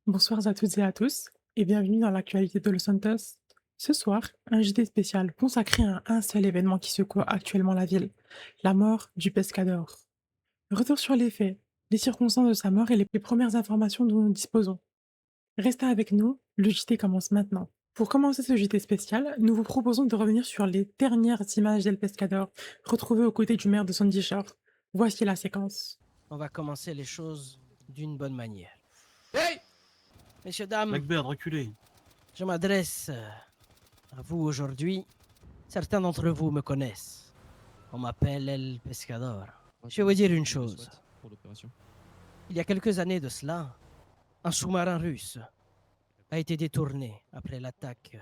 Bonsoir à toutes et à tous et bienvenue dans l'actualité de Los Santos. Ce soir, un JT spécial consacré à un seul événement qui secoue actuellement la ville, la mort du pescador. Retour sur les faits, les circonstances de sa mort et les premières informations dont nous disposons. Restez avec nous, le JT commence maintenant. Pour commencer ce JT spécial, nous vous proposons de revenir sur les dernières images d'El Pescador retrouvées aux côtés du maire de Sandy Shore. Voici la séquence. On va commencer les choses d'une bonne manière. Hey! Messieurs, dames, Blackbird, reculez. je m'adresse à vous aujourd'hui. Certains d'entre vous me connaissent. On m'appelle El Pescador. Je vais vous dire une chose. Il y a quelques années de cela, un sous-marin russe a été détourné après l'attaque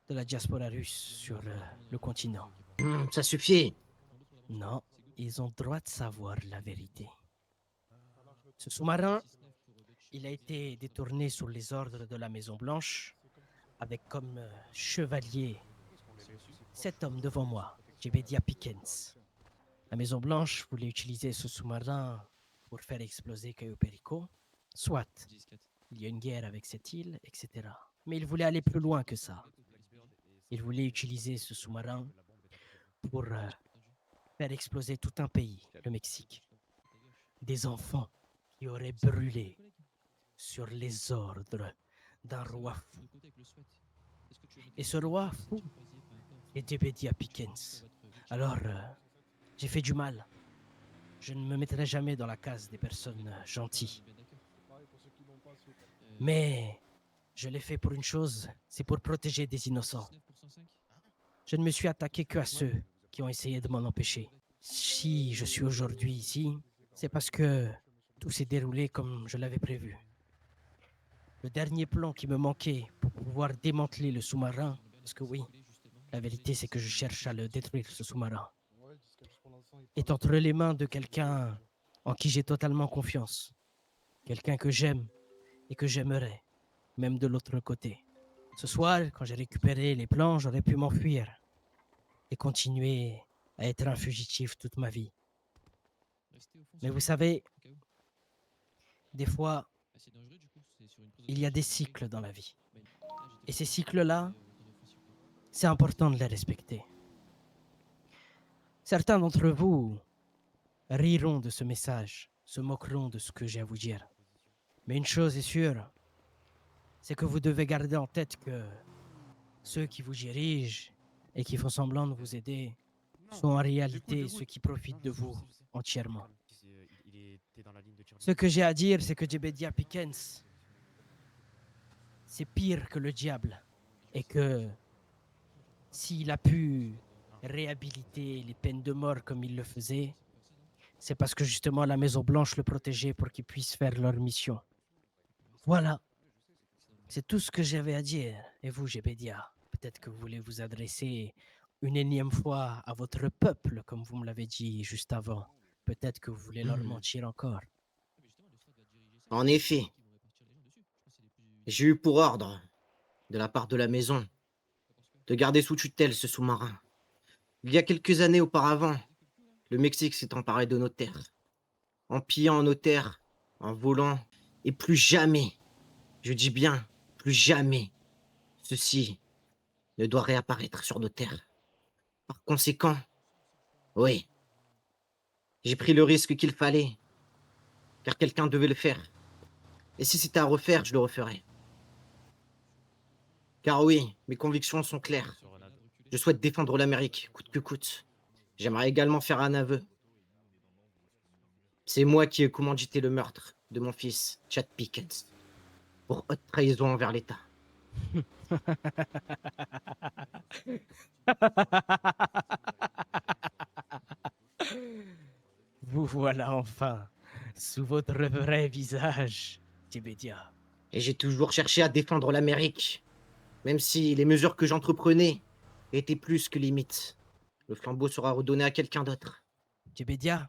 de la diaspora russe sur le continent. Ça suffit. Non, ils ont le droit de savoir la vérité. Ce sous-marin, il a été détourné sous les ordres de la Maison Blanche, avec comme chevalier cet homme devant moi, Jebedia Pickens. La Maison Blanche voulait utiliser ce sous-marin pour faire exploser Cayo Perico, soit il y a une guerre avec cette île, etc. Mais il voulait aller plus loin que ça. Il voulait utiliser ce sous-marin pour faire exploser tout un pays, le Mexique. Des enfants qui auraient brûlé sur les ordres d'un roi fou. Et ce roi fou est Jebedia Pickens. Alors, j'ai fait du mal. Je ne me mettrai jamais dans la case des personnes gentilles. Mais je l'ai fait pour une chose, c'est pour protéger des innocents. Je ne me suis attaqué qu'à ceux qui ont essayé de m'en empêcher. Si je suis aujourd'hui ici, c'est parce que tout s'est déroulé comme je l'avais prévu. Le dernier plan qui me manquait pour pouvoir démanteler le sous-marin, parce que oui, la vérité c'est que je cherche à le détruire, ce sous-marin, est entre les mains de quelqu'un en qui j'ai totalement confiance. Quelqu'un que j'aime et que j'aimerais, même de l'autre côté. Ce soir, quand j'ai récupéré les plans, j'aurais pu m'enfuir et continuer à être un fugitif toute ma vie. Mais vous savez, des fois, il y a des cycles dans la vie. Et ces cycles-là, c'est important de les respecter. Certains d'entre vous riront de ce message, se moqueront de ce que j'ai à vous dire. Mais une chose est sûre, c'est que vous devez garder en tête que ceux qui vous dirigent et qui font semblant de vous aider sont en réalité ceux qui profitent de vous entièrement. Ce que j'ai à dire, c'est que Jebedia Pickens, c'est pire que le diable. Et que s'il a pu réhabiliter les peines de mort comme il le faisait, c'est parce que justement la Maison Blanche le protégeait pour qu'ils puissent faire leur mission. Voilà. C'est tout ce que j'avais à dire. Et vous, Jebedia, peut-être que vous voulez vous adresser une énième fois à votre peuple, comme vous me l'avez dit juste avant. Peut-être que vous voulez leur mentir encore. En effet, j'ai eu pour ordre, de la part de la maison, de garder sous tutelle ce sous-marin. Il y a quelques années auparavant, le Mexique s'est emparé de nos terres, en pillant nos terres, en volant, et plus jamais, je dis bien, plus jamais, ceci ne doit réapparaître sur nos terres. Par conséquent, oui, j'ai pris le risque qu'il fallait, car quelqu'un devait le faire. Et si c'était à refaire, je le referais. Car oui, mes convictions sont claires. Je souhaite défendre l'Amérique, coûte que coûte. J'aimerais également faire un aveu. C'est moi qui ai commandité le meurtre de mon fils, Chad Pickens, pour haute trahison envers l'État. Vous voilà enfin, sous votre vrai visage, Jebedia. Et j'ai toujours cherché à défendre l'Amérique, même si les mesures que j'entreprenais étaient plus que limites. Le flambeau sera redonné à quelqu'un d'autre. Jebedia,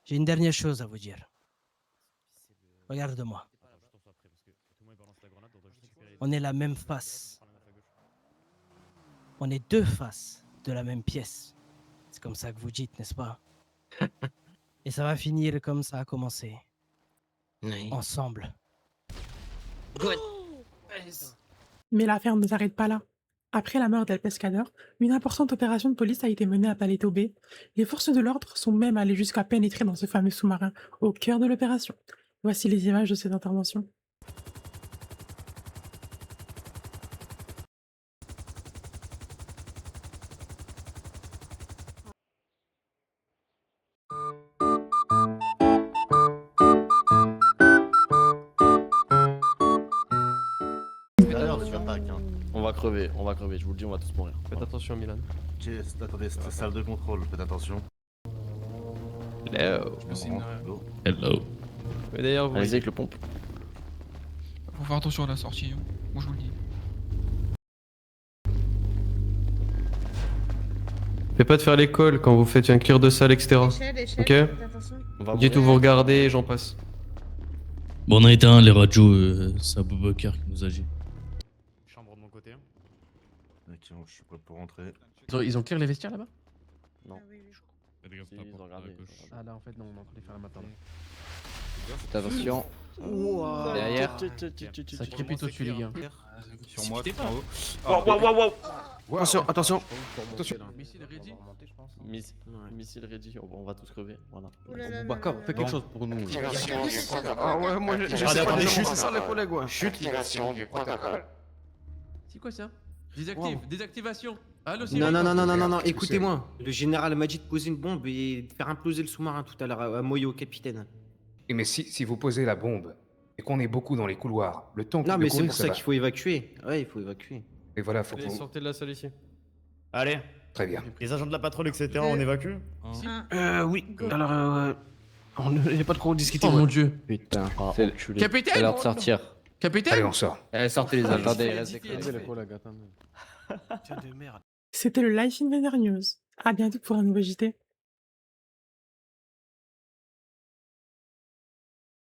j'ai une dernière chose à vous dire. Regarde-moi. On est la même face. On est deux faces de la même pièce. C'est comme ça que vous dites, n'est-ce pas? Et ça va finir comme ça a commencé. Oui. ensemble. Good. Mais l'affaire ne s'arrête pas là. Après la mort d'El Pescador, une importante opération de police a été menée à Paleto Bay. Les forces de l'ordre sont même allées jusqu'à pénétrer dans ce fameux sous-marin, au cœur de l'opération. Voici les images de cette intervention. D'ailleurs, tu attaques. Hein. On va crever, je vous le dis, on va tous mourir. Faites attention, Milan. Attendez, c'est salle de contrôle, faites attention. Hello. Go. Hello. Mais d'ailleurs, vous allez avec le pompe. Faut faire attention à la sortie, hein. Moi je vous le dis. Faites pas de faire l'école quand vous faites un clear de salle, etc. Ok. On va Dites où vous regardez et j'en passe. Bon, on a éteint les radios, c'est Aboubacar qui nous a dit. Chambre de mon côté. Ok, je suis prêt pour rentrer. Ils ont clear les vestiaires là-bas? Non. Faites gaffe, Si, pas ils porte ont à regardé, gauche. ils ont Ah là en fait non, on est en train de faire la matin. Faites attention. Derrière. Ça crépite au-dessus les gars. Sur moi, tout en haut. Attention, attention. Missile ready? Missile ready, on va tous crever. Voilà. Bakar, fais quelque chose pour nous. Ah ouais, moi j'ai attendez, c'est chute. ça les collègues, ouais. C'est quoi ça? Désactivation. Allô, Non, écoutez-moi. Le général m'a dit de poser une bombe et de faire imploser le sous-marin tout à l'heure à Moyo, capitaine. Et mais si vous posez la bombe et qu'on est beaucoup dans les couloirs, le temps Non, de mais c'est courir, pour ça va. qu'il faut évacuer. Ouais, il faut évacuer. Et voilà, faut Allez, qu'on... sortez de la salle ici. Allez, Très bien. les agents de la patrouille, etc., on évacue. Oui, alors il n'y a pas de quoi discuter. Oh mon dieu. Putain, c'est Capitaine! l'heure de sortir. Capitaine! Allez, on sort. Sortez les agents. Attendez, restez C'était le Life in Weather News. À bientôt pour un nouveau JT.